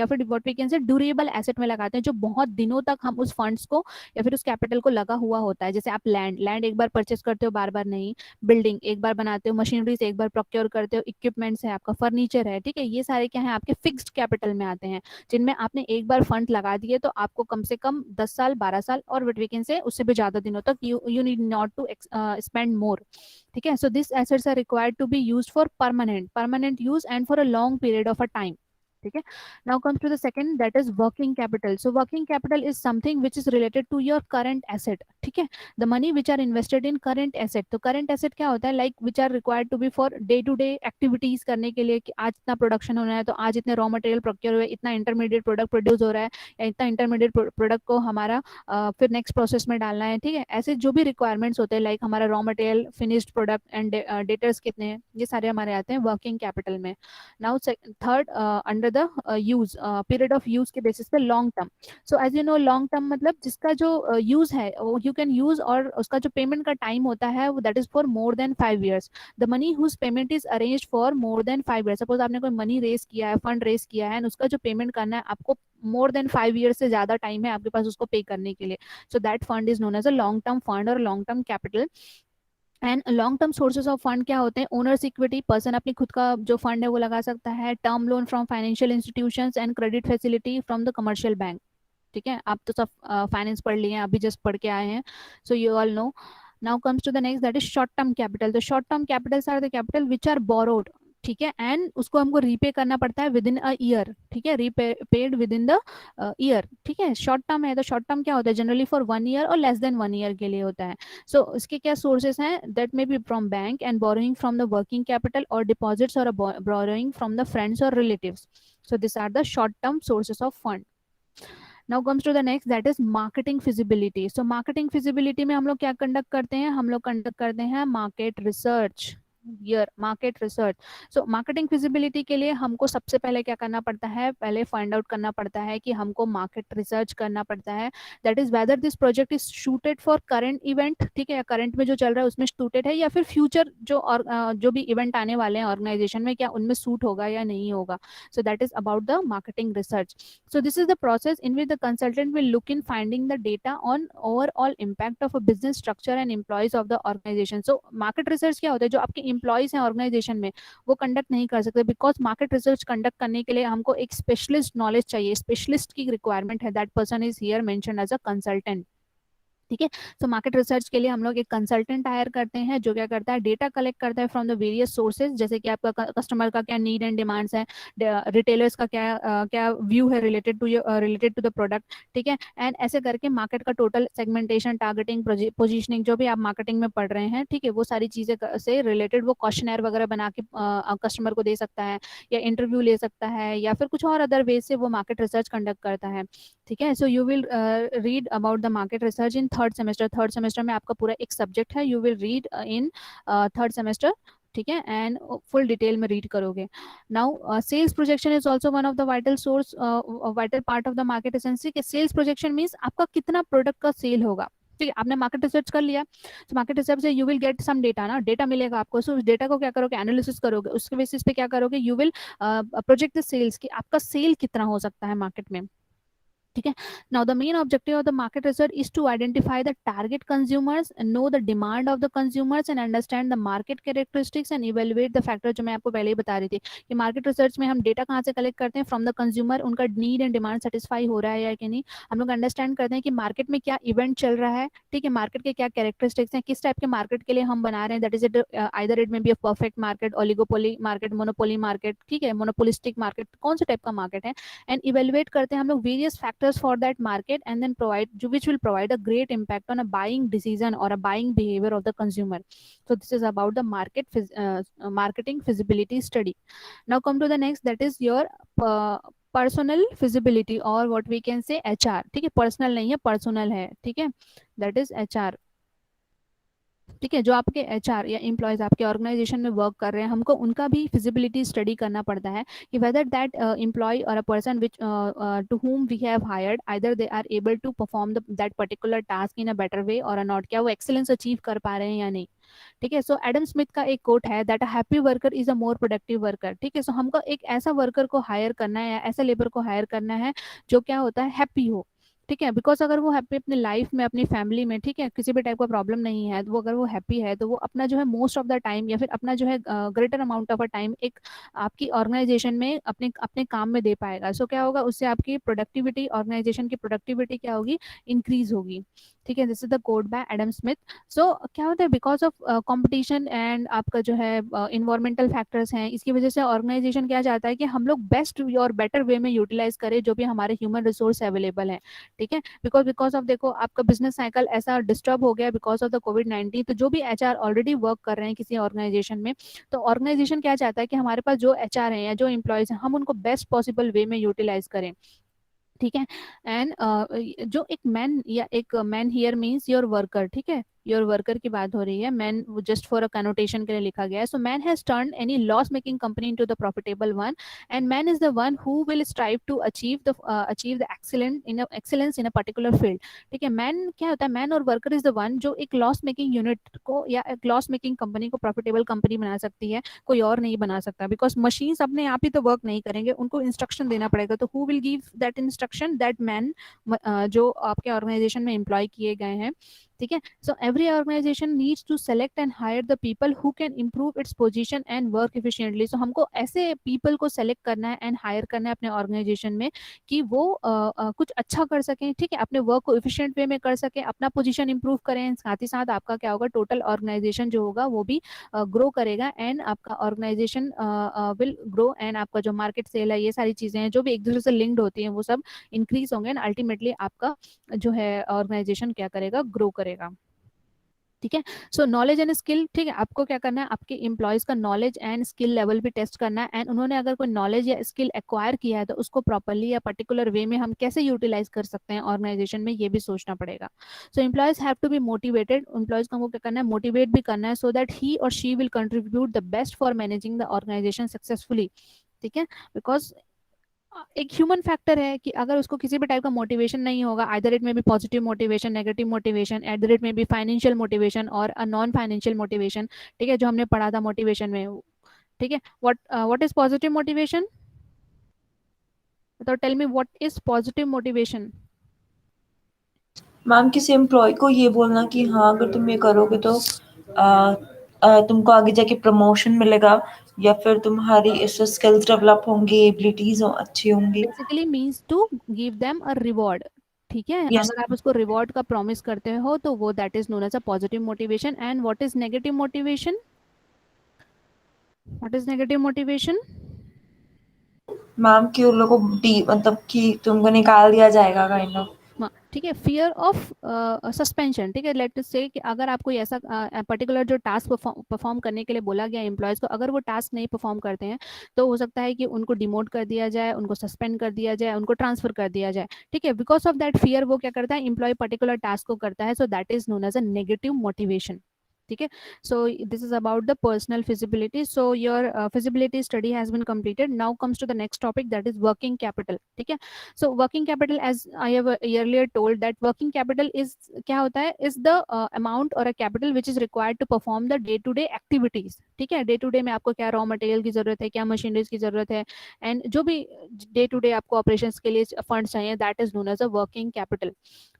फिर what we can say durable asset में लगाते हैं, जो बहुत दिनों तक हम उस फंड्स को या फिर उस कैपिटल को लगा हुआ होता है। जैसे आप लैंड एक बार परचेस करते हो, बार बार नहीं, बिल्डिंग एक बार बनाते हो, मशीनरीज एक बार प्रोक्योर करते हो, इक्विपमेंट्स है, आपका फर्नीचर है, ठीक है, ये सारे क्या है, आपके फिक्स्ड कैपिटल में आते हैं, जिनमें आपने एक बार फंड लगा दिए तो आपको कम से कम 10 साल 12 साल और व्हाट वी कैन से उससे भी ज्यादा दिनों तक you need not to spend more, ठीक है। So this assets are required to be used for permanent use and for a long period of a time, ठीक है. Now comes to the second, that is working capital. So working capital is something which is related to your current asset. ठीक है, the money which are invested in current asset. तो current asset क्या होता है, like which are required to be for day to day activities करने के लिए, कि आज इतना प्रोडक्शन होना है तो आज इतने रॉ मटेरियल प्रोक्योर हुए, इतना इंटरमीडिएट प्रोडक्ट प्रोड्यूस हो रहा है, या इतना इंटरमीडिएट प्रोडक्ट को हमारा फिर नेक्स्ट प्रोसेस में डालना है. ठीक है, ऐसे जो भी रिक्वायरमेंट्स होते हैं, लाइक हमारा raw material, finished product and debtors कितने हैं, ये सारे हमारे आते हैं वर्किंग कैपिटल में. Now third, under the use, period of use के बेसिस पे long term. So as you know, long term मतलब जिसका जो यूज है वो यू कैन यूज, और उसका जो पेमेंट का टाइम होता है वो that is for more than 5 years. The money whose payment is arranged for more than 5 years. Suppose आपने कोई मनी रेस किया है, फंड रेस किया है, एंड उसका जो पेमेंट करना है आपको मोर देन 5 years से ज्यादा टाइम है आपके पास उसको पे करने के लिए. So that fund is known as a long term fund और long term capital. And long term sources of fund क्या होते हैं, ओनर्स इक्विटी, पर्सन अपनी खुद का जो फंड है वो लगा सकता है, term loan from financial institutions and credit facility from the commercial bank. ठीक है, आप तो सब फाइनेंस पढ़ लिए हैं, अभी जस्ट पढ़ के आए हैं, so you all know. Now comes to the next, that is short term capital. तो short term capitals are the capital which are borrowed. ठीक है, एंड उसको हमको रीपे करना पड़ता है विद इन अ ईयर. ठीक है, repay paid with in the year. ठीक है, शॉर्ट टर्म है तो शॉर्ट टर्म क्या होता है, जनरली फॉर 1 year और लेस देन 1 year के लिए होता है. सो इसके क्या सोर्सेस हैं, that may be from bank and borrowing from the working capital, और डिपॉजिट्स और बोरोइंग फ्रॉम द फ्रेंड्स और relatives. So this are the short term sources of fund. Now comes to the next, that is marketing feasibility. So marketing feasibility में हम लोग क्या conduct करते हैं, हम लोग कंडक्ट करते हैं market research. Your market research. So marketing feasibility के लिए हमको सबसे पहले क्या करना पड़ता है, पहले फाइंड आउट करना पड़ता है कि हमको मार्केट रिसर्च करना पड़ता है, that is whether this project is shooted for current event. ठीक है, करंट में जो चल रहा है उसमें शूटेड है, या फिर फ्यूचर जो भी इवेंट आने वाले हैं ऑर्गेनाइजेशन में, क्या उनमें सूट होगा या नहीं होगा. सो that is about the marketing research. So this is the process in which the consultant will look in finding the data on overall impact of a business structure and employees of the organization. So market research क्या होता है, जो आपके employees हैं organization में वो conduct नहीं कर सकते, because market research conduct करने के लिए हमको एक specialist knowledge चाहिए, specialist की requirement है. That person is here mentioned as a consultant. ठीक है, तो मार्केट रिसर्च के लिए हम लोग एक कंसल्टेंट हायर करते हैं जो क्या करता है, डेटा कलेक्ट करता है फ्रॉम द वेरियस सोर्सेज, जैसे कि आपका कस्टमर का क्या नीड एंड डिमांड्स है, रिटेलर्स का क्या व्यू है रिलेटेड टू द प्रोडक्ट. ठीक है, एंड ऐसे करके मार्केट का टोटल सेगमेंटेशन, टारगेटिंग, पोजीशनिंग, जो भी आप मार्केटिंग में पढ़ रहे हैं, ठीक है, वो सारी चीजें से रिलेटेड वो क्वेश्चनर वगैरह बना के कस्टमर को दे सकता है, या इंटरव्यू ले सकता है, या फिर कुछ और अदर वे से वो मार्केट रिसर्च कंडक्ट करता है. ठीक है, so you will read about the market research in third semester में आपका पूरा एक सब्जेक्ट है, you will read in third semester. ठीक है, एंड फुल डिटेल में रीड करोगे. Now sales projection is also one of the vital source, vital part of the market essence. Sales projection means आपका कितना प्रोडक्ट का cell होगा. ठीक है, आपने मार्केट रिसर्च कर लिया, तो मार्केट रिसर्च से you will get some data ना, डेटा मिलेगा आपको. सो उस डेटा को क्या करोगे, एनालिसिस करोगे, उसके बेसिस पे क्या करोगे, you will project the sales, कि आपका सेल कितना हो सकता है मार्केट में. ठीक है, now the main objective of the market research is to identify the target consumers, know the demand of the consumers, and understand the market characteristics and evaluate the factor, जो मैं आपको पहले ही बता रही थी कि मार्केट रिसर्च में हम डेटा कहाँ से कलेक्ट करते हैं, फ्रॉम द कंज्यूमर, उनका नीड एंड डिमांड सेटिस्फाई हो रहा है या कि नहीं. हम लोग अंडरस्टैंड करते हैं कि मार्केट में क्या इवेंट चल रहा है. ठीक है, मार्केट के क्या कैरेक्टरिस्टिक्स हैं, किस टाइप के मार्केट के लिए हम बना रहे हैं, that is it either it may be a perfect market, oligopoly market, monopoly market. ठीक है, मोनोपोलिस्टिक मार्केट, कौन से टाइप का मार्केट है, एंड इवेलुएट करते हैं हम लोग various factors for that market, and then which will provide a great impact on a buying decision or a buying behavior of the consumer. So this is about the marketing feasibility study. Now come to the next, that is your personal feasibility, or what we can say HR. ठीक है, personal नहीं है, personal है. ठीक है, that is HR. ठीक है, जो आपके एचआर या एम्प्लॉयज आपके ऑर्गेनाइजेशन में वर्क कर रहे हैं, हमको उनका भी फिजिबिलिटी स्टडी करना पड़ता है कि weather that employ or a person which to whom we have hired, either they are able to perform that particular task in a better way or not, क्या वो एक्सेलेंस अचीव कर पा रहे हैं या नहीं. ठीक है, सो एडम स्मिथ का एक कोट है, that a happy worker is a more productive worker. ठीक है, सो हमको एक ऐसा वर्कर को हायर करना है या ऐसा लेबर को हायर करना है जो क्या होता है, हैप्पी हो. ठीक है, बिकॉज अगर वो हैप्पी अपनी लाइफ में, अपनी फैमिली में, ठीक है, किसी भी टाइप का प्रॉब्लम नहीं है, तो वो अगर वो हैप्पी है तो वो अपना जो है मोस्ट ऑफ द टाइम या फिर अपना जो है greater amount of a time एक आपकी ऑर्गेनाइजेशन में अपने अपने काम में दे पाएगा। सो क्या होगा, उससे आपकी प्रोडक्टिविटी, ऑर्गेनाइजेशन की प्रोडक्टिविटी क्या होगी, इंक्रीज होगी। ठीक है, this is the code by Adam Smith. So क्या होता है, बिकॉज ऑफ कंपटीशन एंड आपका जो है इन्वायरमेंटल फैक्टर्स हैं, इसकी वजह से ऑर्गेनाइजेशन क्या चाहता है कि हम लोग बेस्ट और बेटर वे में यूटिलाइज करें जो भी हमारे ह्यूमन रिसोर्स अवेलेबल है। ठीक है, बिकॉज बिकॉज ऑफ देखो आपका बिजनेस साइकिल ऐसा डिस्टर्ब हो गया बिकॉज ऑफ द कोविड-19, तो जो भी एचआर ऑलरेडी वर्क कर रहे हैं किसी ऑर्गेनाइजेशन में, तो ऑर्गेनाइजेशन क्या चाहता है कि हमारे पास जो एचआर हैं या जो एम्प्लॉयज हैं हम उनको बेस्ट पॉसिबल वे में यूटिलाइज करें। ठीक है, एंड जो एक मैन या एक man here means your worker. ठीक है, योर वर्कर की बात हो रही है, man just for a connotation के लिए लिखा गया है। So man has turn any loss making company into the profitable one, and man is the one who will strive to achieve the excellence in a particular field. ठीक है, man क्या होता है, मैन और वर्कर इज द वन जो एक loss making unit को या एक लॉस मेकिंग कंपनी को प्रॉफिटेबल कंपनी बना सकती है, कोई और नहीं बना सकता। बिकॉज मशीन्स अपने आप ही तो वर्क नहीं करेंगे, उनको इंस्ट्रक्शन देना पड़ेगा, तो who will give that instruction, that man, जो आपके ऑर्गेनाइजेशन में एम्प्लॉय किए गए हैं। ठीक है, so every organization needs to select and hire the people who can improve its position and work efficiently. So हमको ऐसे पीपल को सेलेक्ट करना है एंड हायर करना है अपने ऑर्गेनाइजेशन में कि वो कुछ अच्छा कर सकें। ठीक है, अपने वर्क को एफिशिएंट वे में कर सकें, अपना पोजीशन इंप्रूव करें, साथ ही साथ आपका क्या होगा, टोटल ऑर्गेनाइजेशन जो होगा वो भी ग्रो करेगा, एंड आपका ऑर्गेनाइजेशन विल ग्रो, एंड आपका जो मार्केट सेल है, ये सारी चीजें हैं जो भी एक दूसरे से लिंक्ड होती हैं वो सब इंक्रीज होंगे, एंड अल्टीमेटली आपका जो है ऑर्गेनाइजेशन क्या करेगा, ग्रो करेगा। ठीक है, सो नॉलेज एंड स्किल। ठीक है, आपको क्या करना है, आपके एम्प्लॉयज का नॉलेज एंड स्किल लेवल भी टेस्ट करना है, एंड उन्होंने अगर कोई नॉलेज या स्किल एक्वायर किया है तो उसको प्रॉपरली या पर्टिकुलर वे में हम कैसे यूटिलाइज कर सकते हैं ऑर्गेनाइजेशन में, ये भी सोचना पड़ेगा। So employees have to be motivated, employees को क्या करना है, मोटिवेट भी करना है, so that he or she will contribute the best for managing the organisation successfully. ठीक है, बिकॉज एक ह्यूमन फैक्टर है कि अगर उसको किसी भी टाइप का मोटिवेशन नहीं होगा, either it may be positive motivation, negative motivation, at the rate may be financial motivation or a non financial motivation. ठीक है, जो हमने पढ़ा था मोटिवेशन में। ठीक है, व्हाट इज पॉजिटिव मोटिवेशन, तो tell me what is positive motivation. Ma'am किसी एम्प्लॉय को ये बोलना कि हाँ अगर तुम ये करोगे तो तुमको आगे जाके प्रमोशन मिलेगा, या फिर तुम्हारी इससे स्किल्स डेवलप होंगी, एबिलिटीज अच्छी होंगी। Basically means to give them a reward. ठीक है, यस। अगर आप उसको रिवॉर्ड का प्रॉमिस करते हो तो वो that is known as a positive motivation. And what is negative motivation, what is negative motivation. Ma'am कि उन लोगों को मतलब कि तुमको निकाल दिया जाएगा काइंड ऑफ। हाँ, ठीक है, फियर ऑफ सस्पेंशन। ठीक है, लेट अस से कि अगर आप कोई ऐसा पर्टिकुलर जो टास्क परफॉर्म करने के लिए बोला गया एम्प्लॉयज को, अगर वो टास्क नहीं परफॉर्म करते हैं तो हो सकता है कि उनको डिमोट कर दिया जाए, उनको सस्पेंड कर दिया जाए, उनको ट्रांसफर कर दिया जाए। ठीक है, बिकॉज ऑफ दैट फियर वो क्या करता है, एम्प्लॉय पर्टिकुलर टास्क को करता है, so that is known as a negative motivation. ठीक है, so this is about the personal feasibility. So your feasibility study has been completed. Now comes to the next topic, that is working capital. ठीक है, so working capital, as I have earlier told, that working capital is क्या होता है, is the amount or a capital which is required to perform the day to day activities. ठीक है, day to day में आपको क्या raw material की जरूरत है, क्या मशीनरीज की जरूरत है, एंड जो भी डे टू डे आपको ऑपरेशन के लिए फंड चाहिए, that is known as a working capital.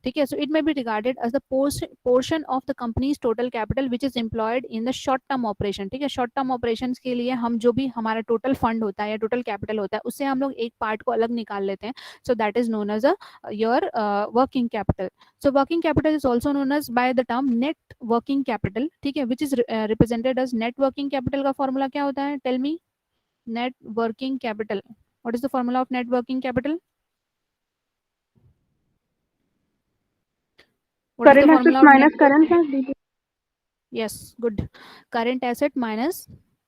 ठीक है, so it may be regarded as the portion of the company's total capital which is employed in the short term operation. ठीक है, short term operation के लिए हम जो भी हमारा टोटल फंड होता है या टोटल कैपिटल होता है उससे हम लोग एक पार्ट को अलग निकाल लेते हैं, so that is known as a your working capital. So working capital is also known as by the term net working capital. ठीक है, which is represented as net working capital का formula क्या होता है, tell me, net working capital, what is the formula of net working capital, what is the current formula assets of net minus working? Current. Yes, good. Current asset minus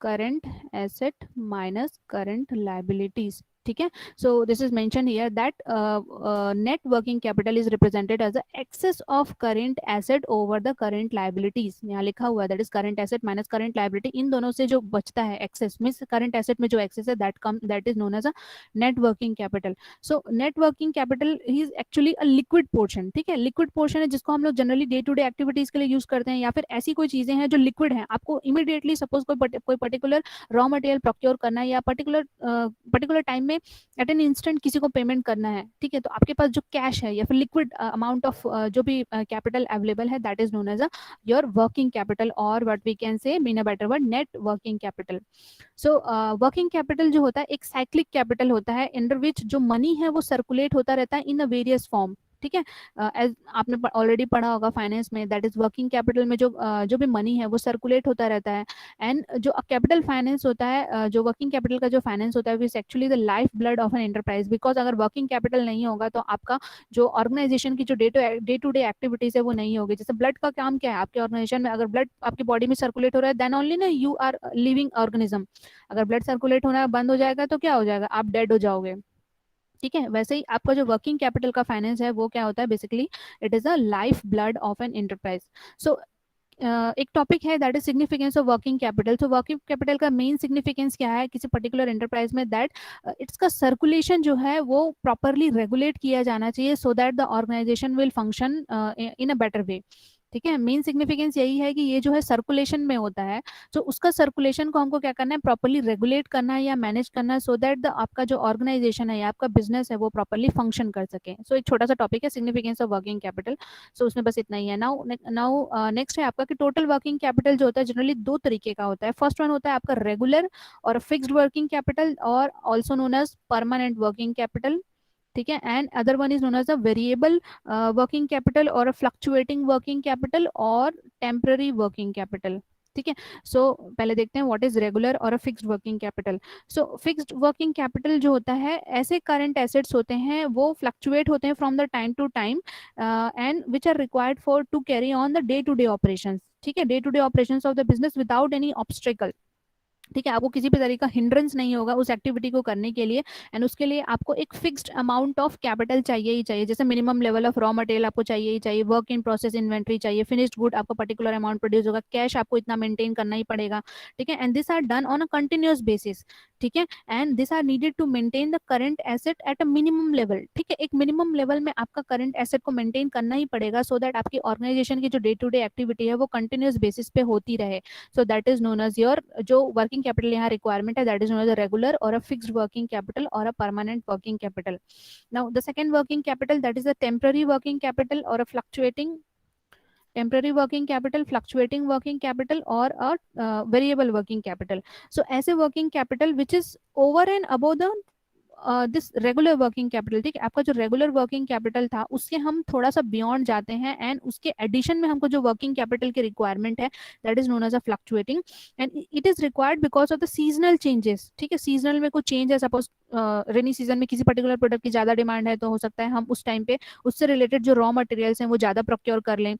current asset minus current liabilities. ठीक है, so this is mentioned here that net working capital is represented as the excess of current asset over the current liabilities. यहाँ लिखा हुआ है that is current asset minus current liability, इन दोनों से जो बचता है excess, means current asset में जो excess है that is known as a net working capital. So net working capital is actually a liquid portion. ठीक है, liquid portion है जिसको हम लोग generally day to day activities के लिए यूज करते हैं, या फिर ऐसी कोई चीजें हैं जो लिक्विड हैं, आपको इमीडिएटली सपोज कोई पर्टिकुलर रॉ मटेरियल प्रोक्योर करना है या पर्टिकुलर टाइम में एट एन इंस्टेंट किसी को पेमेंट करना है, ठीक है, तो आपके पास जो कैश है या फिर लिक्विड अमाउंट ऑफ जो भी कैपिटल अवेलेबल है, that is known as a your working capital, और what we can say in a better word net working capital. So working capital जो होता है एक साइक्लिक कैपिटल होता है, अंडर विच जो मनी है वो सर्कुलेट होता रहता है इन अ वेरियस फॉर्म, ठीक है। एज आपने ऑलरेडी पढ़ा होगा फाइनेंस में, दैट इज वर्किंग कैपिटल में जो भी मनी है वो सर्कुलेट होता रहता है। एंड जो कैपिटल फाइनेंस होता है, जो वर्किंग कैपिटल का जो फाइनेंस होता है, which actually the life blood of an enterprise, because अगर वर्किंग कैपिटल नहीं होगा तो आपका जो ऑर्गेनाइजेशन की जो डे टू डे एक्टिविटीज है वो नहीं होगी। जैसे ब्लड का काम क्या है आपके ऑर्गेनाइजेशन में, अगर ब्लड आपकी बॉडी में सर्कुलेट हो रहा है देन ओनली ना यू आर लिविंग ऑर्गेनिज्म। अगर ब्लड सर्कुलेट होना बंद हो जाएगा तो क्या हो जाएगा, आप डेड हो जाओगे, ठीक है। वैसे ही आपका जो वर्किंग कैपिटल का फाइनेंस है वो क्या होता है, basically it is a life blood of an enterprise. So एक टॉपिक है that is significance of working capital. तो वर्किंग कैपिटल का मेन सिग्निफिकेंस क्या है किसी पर्टिकुलर एंटरप्राइज में, दैट इट्स का सर्कुलेशन जो है वो प्रॉपरली रेगुलेट किया जाना चाहिए, so that the organization will function in a better way, ठीक है। मेन सिग्निफिकेंस यही है कि ये जो है सर्कुलेशन में होता है, तो उसका सर्कुलेशन को हमको क्या करना है, प्रॉपरली रेगुलेट करना है या मैनेज करना है, सो दैट द आपका जो ऑर्गेनाइजेशन है या आपका बिजनेस है वो प्रॉपरली फंक्शन कर सके। सो एक छोटा सा टॉपिक है सिग्निफिकेंस ऑफ वर्किंग कैपिटल। सो उसमें बस इतना ही है। नाउ नाउ नेक्स्ट है आपका कि टोटल वर्किंग कैपिटल जो होता है जनरली दो तरीके का होता है। फर्स्ट वन होता है आपका रेगुलर और फिक्स्ड वर्किंग कैपिटल, और also known as permanent working capital, ठीक है। And other one is known as a variable working capital और फ्लक्चुएटिंग वर्किंग कैपिटल और टेम्पररी वर्किंग कैपिटल, ठीक है। सो पहले देखते हैं व्हाट इज रेगुलर और fixed working capital. So fixed working capital जो होता है ऐसे करंट एसेट्स होते हैं वो फ्लक्चुएट होते हैं from the time to time and which are required for to carry on the day to day operations, ठीक है, day to day operations of the business without any obstacle, ठीक है। आपको किसी भी तरीके का हिंड्रेंस नहीं होगा उस एक्टिविटी को करने के लिए, एंड उसके लिए आपको एक फिक्स्ड अमाउंट ऑफ कैपिटल चाहिए ही चाहिए। जैसे minimum level of raw material आपको चाहिए ही चाहिए, वर्क इन प्रोसेस इन्वेंट्री चाहिए, फिनिश्ड गुड आपको पर्टिकुलर अमाउंट प्रोड्यूस होगा, कैश आपको इतना मेंटेन करना ही पड़ेगा, ठीक है। And this are done on a continuous basis, ठीक है। And this are needed to maintain the current asset at a minimum level, ठीक है। एक मिनिमम लेवल में आपका करंट एसेट को मेंटेन करना ही पड़ेगा, सो दैट आपकी ऑर्गेनाइजेशन की जो डे टू डे एक्टिविटी है वो कंटिन्यूअस बेसिस पे होती रहे। So that is known as your जो वर्किंग कैपिटल यहाँ रिक्वायरमेंट है, that is known as a regular और अ फिक्स्ड वर्किंग कैपिटल और a permanent working capital. Now the second working capital that is a temporary working capital और a fluctuating temporary working capital, fluctuating working capital और a variable working capital. So ऐसे working capital which is over and above the this regular working capital, ठीक है। आपका जो regular working capital था उससे हम थोड़ा सा बियॉन्ड जाते हैं एंड उसके एडिशन में हमको जो वर्किंग कैपिटल की रिक्वायरमेंट है that is known as a fluctuating, and it is required because of the seasonal changes, ठीक है। सीजनल में कुछ चेंज है, सपोज रेनी सीजन में किसी पर्टिकुलर प्रोडक्ट की ज्यादा डिमांड है तो हो सकता है हम उस टाइम पे उससे रिलेटेड जो रॉ मटेरियल्स हैं वो ज्यादा प्रोक्योर कर लें,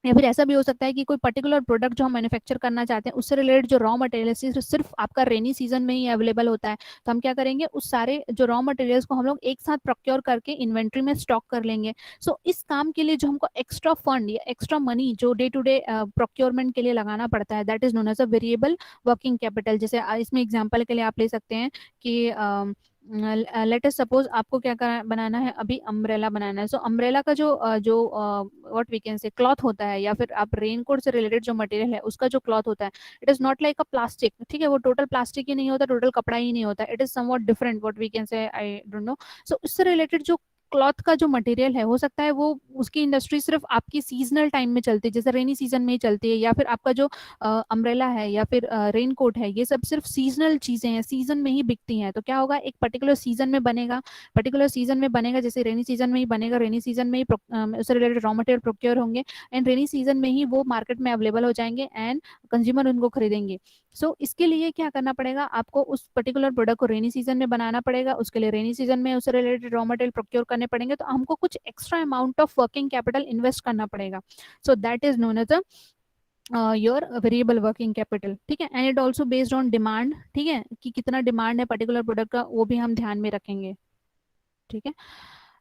या फिर ऐसा भी हो सकता है कि कोई पर्टिकुलर प्रोडक्ट जो हम मैन्युफैक्चर करना चाहते हैं उससे रिलेटेड जो रॉ मटेरियल सिर्फ आपका रेनी सीजन में ही अवेलेबल होता है, तो हम क्या करेंगे उस सारे जो रॉ मटेरियल्स को हम लोग एक साथ प्रोक्योर करके इन्वेंट्री में स्टॉक कर लेंगे। सो इस काम के लिए जो हमको एक्स्ट्रा फंड या एक्स्ट्रा मनी जो डे टू डे प्रोक्योरमेंट के लिए लगाना पड़ता है that is known as a variable working capital. जैसे इसमें एग्जाम्पल के लिए आप ले सकते हैं कि लेट अस सपोज आपको क्या बनाना है, अभी अम्ब्रेला बनाना है। सो अम्ब्रेला का जो what we can say cloth होता है या फिर आप रेनकोट से रिलेटेड जो मटेरियल है उसका जो क्लॉथ होता है it is not like a plastic, ठीक है। वो टोटल प्लास्टिक ही नहीं होता, टोटल कपड़ा ही नहीं होता, it is somewhat different what we can say, I don't know. सो उससे रिलेटेड जो क्लॉथ का जो मटेरियल है हो सकता है वो उसकी इंडस्ट्री सिर्फ आपकी सीजनल टाइम में चलती है, जैसे रेनी सीजन में ही चलती है, या फिर आपका जो अम्ब्रेला है या फिर रेनकोट है ये सब सिर्फ सीजनल चीजें हैं, सीजन में ही बिकती हैं। तो क्या होगा एक पर्टिकुलर सीजन में बनेगा, पर्टिकुलर सीजन में बनेगा, जैसे रेनी सीजन में ही बनेगा, रेनी सीजन में ही उससे रिलेटेड रॉ मटेरियल प्रोक्योर होंगे एंड रेनी सीजन में ही वो मार्केट में अवेलेबल हो जाएंगे एंड कंज्यूमर उनको खरीदेंगे। सो इसके लिए क्या करना पड़ेगा, आपको उस पर्टिकुलर प्रोडक्ट को रेनी सीजन में बनाना पड़ेगा, उसके लिए रेनी सीजन में उससे रिलेटेड रॉ मटेरियल प्रोक्योर करने पड़ेंगे, तो हमको कुछ extra amount of working capital invest करना पड़ेगा। So that is known as a your variable working capital, ठीक है। And it also based on demand, ठीक है, कि कितना डिमांड है पर्टिकुलर प्रोडक्ट का वो भी हम ध्यान में रखेंगे, ठीक है।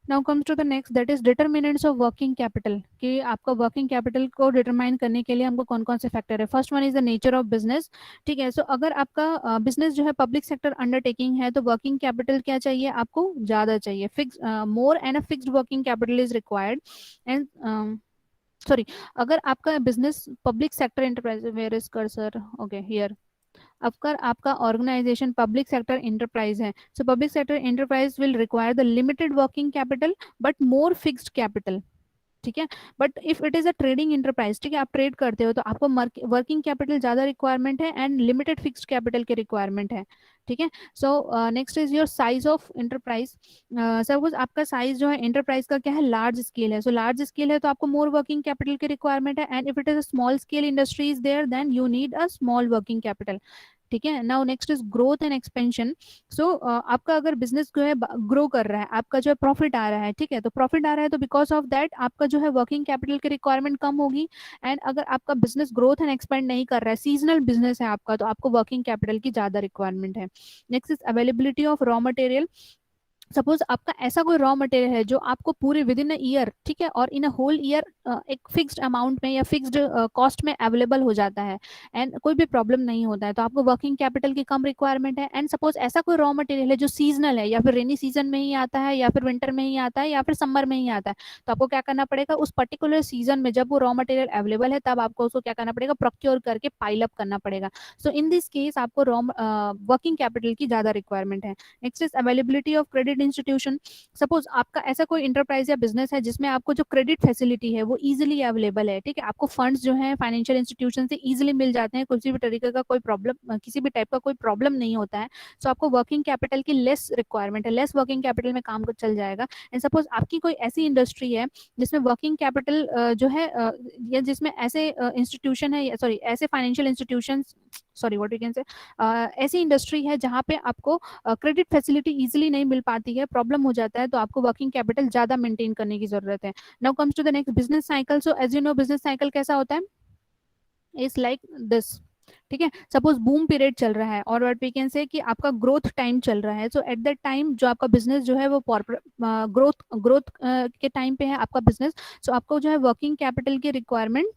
Now comes to the next that is determinants of working capital, कि आपका वर्किंग कैपिटल को डिटरमाइन करने के लिए हमको कौन कौन से फैक्टर है। First one is the nature of business, ठीक है। सो अगर आपका बिजनेस जो है पब्लिक सेक्टर अंडरटेकिंग है तो वर्किंग कैपिटल क्या चाहिए, आपको ज्यादा चाहिए, fix more and a fixed working capital is required. And sorry, अगर आपका business public sector enterprise, where is cursor, okay here, आपका आपका ऑर्गेनाइजेशन पब्लिक सेक्टर एंटरप्राइज है, so public sector enterprise will require the limited working capital but more fixed capital, ठीक है। But if it is a trading enterprise, ठीक है, आप trade करते हो तो आपको वर्किंग कैपिटल ज्यादा रिक्वायरमेंट है एंड लिमिटेड फिक्स्ड कैपिटल की रिक्वायरमेंट है, ठीक है। So next is your size of enterprise. Suppose आपका साइज जो है इंटरप्राइज का क्या है, लार्ज स्केल है, सो लार्ज स्केल है तो आपको मोर वर्किंग कैपिटल की रिक्वायरमेंट है, and if it is a small scale industry is there then you need a small working capital, ठीक है। Now next is growth and expansion. So आपका अगर business जो है ग्रो कर रहा है, आपका जो है प्रॉफिट आ रहा है, ठीक है, तो प्रॉफिट आ रहा है तो बिकॉज ऑफ दैट आपका जो है वर्किंग कैपिटल की रिक्वायरमेंट कम होगी, एंड अगर आपका बिजनेस ग्रोथ एंड एक्सपेंड नहीं कर रहा है, सीजनल बिजनेस है आपका, तो आपको वर्किंग कैपिटल की ज्यादा रिक्वायरमेंट है। Next is availability of raw material. Suppose आपका ऐसा कोई रॉ मटेरियल है जो आपको पूरे विद इन अ ईयर, ठीक है, और इन अ होल ईयर एक फिक्स्ड अमाउंट में या फिक्स्ड कॉस्ट में अवेलेबल हो जाता है एंड कोई भी प्रॉब्लम नहीं होता है, तो आपको वर्किंग कैपिटल की कम रिक्वायरमेंट है। एंड सपोज ऐसा कोई रॉ मटेरियल है जो सीजनल है, या फिर रेनी सीजन में ही आता है, या फिर विंटर में ही आता है, या फिर समर में ही आता है, तो आपको क्या करना पड़ेगा, उस पर्टिकुलर सीजन में जब वो रॉ मटेरियल अवेलेबल है तब आपको उसको क्या करना पड़ेगा, प्रोक्योर करके पाइल अप करना पड़ेगा। सो इन दिस केस आपको रॉ वर्किंग कैपिटल की ज्यादा रिक्वायरमेंट है। Next is availability of credit institution. Suppose आपका ऐसा कोई इंटरप्राइज या बिजनेस है जिसमें आपको जो क्रेडिट फैसिलिटी है वो इजीली अवेलेबल है, ठीक है, आपको फंड्स जो है फाइनेंशियल इंस्टीट्यूशन से इजीली मिल जाते हैं, किसी भी तरीके का कोई प्रॉब्लम, किसी भी टाइप का कोई प्रॉब्लम नहीं होता है, सो आपको वर्किंग कैपिटल की लेस रिक्वायरमेंट है, लेस वर्किंग कैपिटल में काम चल जाएगा। एंड सपोज आपकी कोई ऐसी इंडस्ट्री है जिसमें वर्किंग कैपिटल जो है या जिसमें ऐसे इंस्टीट्यूशन है, सॉरी ऐसे financial institution, sorry what you can say, ऐसी इंडस्ट्री है जहाँ पे आपको क्रेडिट फैसिलिटी इजीली नहीं मिल पाती है, प्रॉब्लम हो जाता है, तो आपको वर्किंग कैपिटल ज्यादा मेंटेन करने की जरूरत है। Now comes to the next business cycle. So as you know business cycle कैसा होता है, इज लाइक दिस, ठीक है। सपोज बूम पीरियड चल रहा है और व्हाट वी कैन से कि आपका ग्रोथ टाइम चल रहा है, सो एट दैट टाइम जो आपका बिजनेस जो है वो ग्रोथ ग्रोथ के टाइम पे है आपका बिजनेस, सो आपको जो है वर्किंग कैपिटल की रिक्वायरमेंट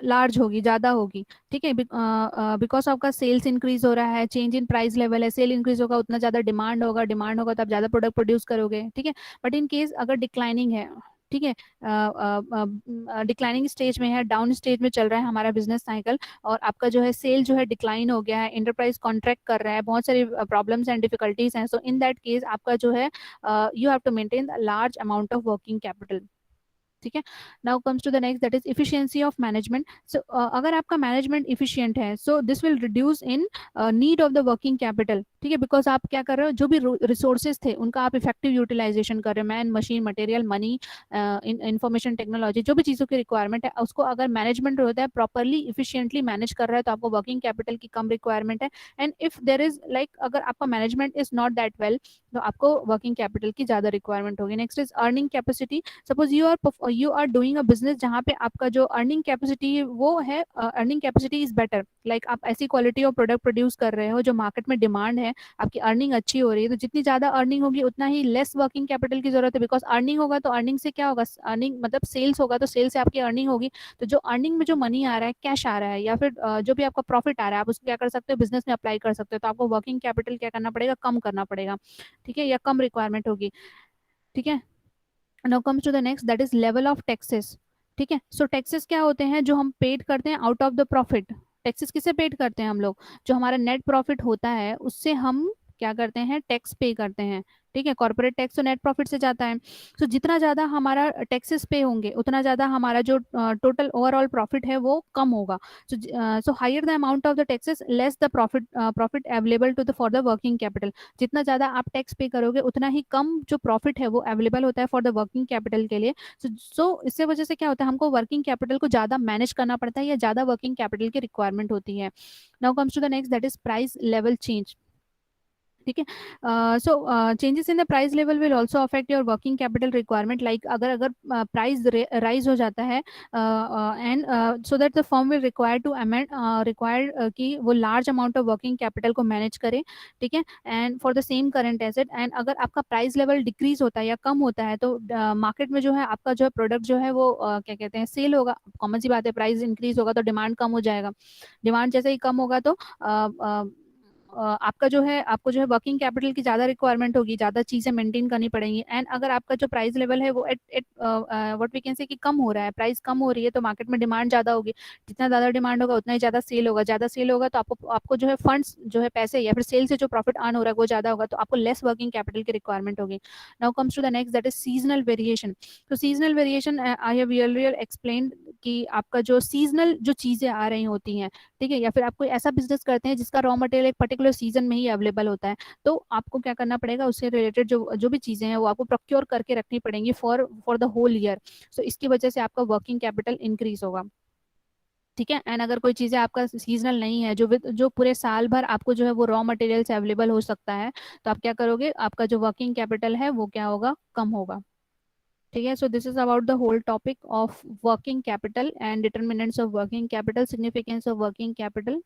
लार्ज होगी, ज्यादा होगी, ठीक है, बिकॉज आपका सेल्स इंक्रीज हो रहा है, चेंज इन प्राइस लेवल है, सेल इंक्रीज होगा उतना ज्यादा डिमांड होगा, डिमांड होगा तो आप ज्यादा प्रोडक्ट प्रोड्यूस करोगे, ठीक है। बट इन केस अगर डिक्लाइनिंग है, ठीक है, डिक्लाइनिंग स्टेज में है, डाउन स्टेज में चल रहा है हमारा बिजनेस साइकिल, और आपका जो है सेल जो है डिक्लाइन हो गया है, इंटरप्राइज कॉन्ट्रैक्ट कर रहा है, बहुत सारी प्रॉब्लम्स एंड डिफिकल्टीज हैं, सो इन दैट केस आपका जो है you have to maintain large amount of working capital, ठीक है। Now comes to the next that is efficiency of management. So अगर आपका मैनेजमेंट इफिशियंट है, so this will reduce in need of the working capital, ठीक है, because आप क्या कर रहे हो, जो भी रिसोर्सेज थे उनका आप इफेक्टिव यूटिलाइजेशन कर रहे हो, man machine material money information technology, जो भी चीज़ों की रिक्वायरमेंट है उसको अगर मैनेजमेंट होता है प्रॉपरली इफिशियंटली मैनेज कर रहा है तो आपको वर्किंग कैपिटल की कम रिक्वायरमेंट है। And if there is like अगर आपका management is not that well तो आपको वर्किंग कैपिटल की ज्यादा रिक्वायरमेंट होगी। Next is earning capacity. Suppose you are doing a business जहाँ पे आपका जो अर्निंग कैपेसिटी वो है, earning capacity is better, like आप ऐसी क्वालिटी ऑफ प्रोडक्ट प्रोड्यूस कर रहे हो जो मार्केट में डिमांड है, आपकी अर्निंग अच्छी हो रही है, तो जितनी ज्यादा अर्निंग होगी उतना ही लेस वर्किंग कैपिटल की जरूरत है, बिकॉज अर्निंग होगा तो अर्निंग से क्या होगा, अर्निंग मतलब सेल्स होगा तो सेल्स से आपकी अर्निंग होगी, तो जो अर्निंग में जो मनी आ रहा है, कैश आ रहा है, या फिर जो भी आपका प्रॉफिट आ रहा है आप उसको क्या कर सकते हो, बिजनेस में अप्लाई कर सकते हो, तो आपको वर्किंग कैपिटल क्या करना पड़ेगा, कम करना पड़ेगा, ठीक है, या कम रिक्वायरमेंट होगी, ठीक है। Now comes to the next that is level of taxes, ठीक है। सो टैक्सेस क्या होते हैं, जो हम पेड करते हैं out of the profit. Taxes किसे पेड करते हैं हम लोग, जो हमारा नेट प्रॉफिट होता है उससे हम क्या करते हैं, टैक्स पे करते हैं, ठीक है। कॉर्पोरेट टैक्स तो नेट प्रॉफिट से जाता है, सो जितना ज्यादा हमारा टैक्सेस पे होंगे उतना ज्यादा हमारा जो टोटल ओवरऑल प्रॉफिट है वो कम होगा। So higher the amount of the taxes less the profit available to the for the working capital. जितना ज्यादा आप टैक्स पे करोगे उतना ही कम जो प्रॉफिट है वो अवेलेबल होता है फॉर द वर्किंग कैपिटल के लिए। सो इससे वजह से क्या होता है, हमको वर्किंग कैपिटल को ज्यादा मैनेज करना पड़ता है या ज्यादा वर्किंग कैपिटल की रिक्वायरमेंट होती है। Now comes to the next that is price level change, ठीक है। So changes in the price level will also affect your working capital requirement, like अगर अगर प्राइस राइज हो जाता है and so that the firm will require to amend require कि वो large amount of working capital को manage करे, ठीक है, and for the same current asset. And अगर आपका प्राइस लेवल डिक्रीज होता है या कम होता है तो मार्केट में जो है आपका जो है प्रोडक्ट जो है वो क्या कहते हैं सेल होगा, कॉमन सी बात है, प्राइस इंक्रीज होगा तो डिमांड कम हो जाएगा, डिमांड जैसे ही कम होगा तो आपका जो है, आपको जो है वर्किंग कैपिटल की ज़्यादा रिक्वायरमेंट होगी, ज़्यादा चीज़ें मेंटेन करनी पड़ेंगी। एंड अगर आपका जो प्राइस लेवल है वो at at what we can say कि कम हो रहा है, प्राइस कम हो रही है, तो मार्केट में डिमांड ज़्यादा होगी। जितना ज़्यादा डिमांड होगा उतना ही ज़्यादा सेल होगा, ज़्यादा सेल होगा तो आपको आपको जो है फंड्स जो है पैसे या फिर सेल से जो प्रॉफिट अर्न हो रहा है वो ज़्यादा होगा, तो आपको लेस वर्किंग कैपिटल की रिक्वायरमेंट होगी। Now comes to the next, that is seasonal variation. तो seasonal variation I have earlier explained कि आपका जो सीजनल जो चीज़ें आ रही होती हैं, ठीक है, या फिर आप कोई ऐसा बिजनेस करते हैं जिसका रॉ मटेरियल एक पर्टिकुलर सीजन में ही अवेलेबल होता है, तो आपको क्या करना पड़ेगा, उससे रिलेटेड जो जो भी चीज़ें हैं वो आपको प्रोक्योर करके रखनी पड़ेंगी for for the whole year. So इसकी वजह से आपका वर्किंग कैपिटल इंक्रीज होगा, ठीक है। एंड अगर कोई चीज़ें आपका सीजनल नहीं है, जो पूरे साल भर आपको जो है वो रॉ मटेरियल से अवेलेबल हो सकता है, तो आप क्या करोगे, आपका जो वर्किंग कैपिटल है वो क्या होगा, कम होगा, ठीक है। So this is about the whole topic of working capital and determinants of working capital, significance of working capital.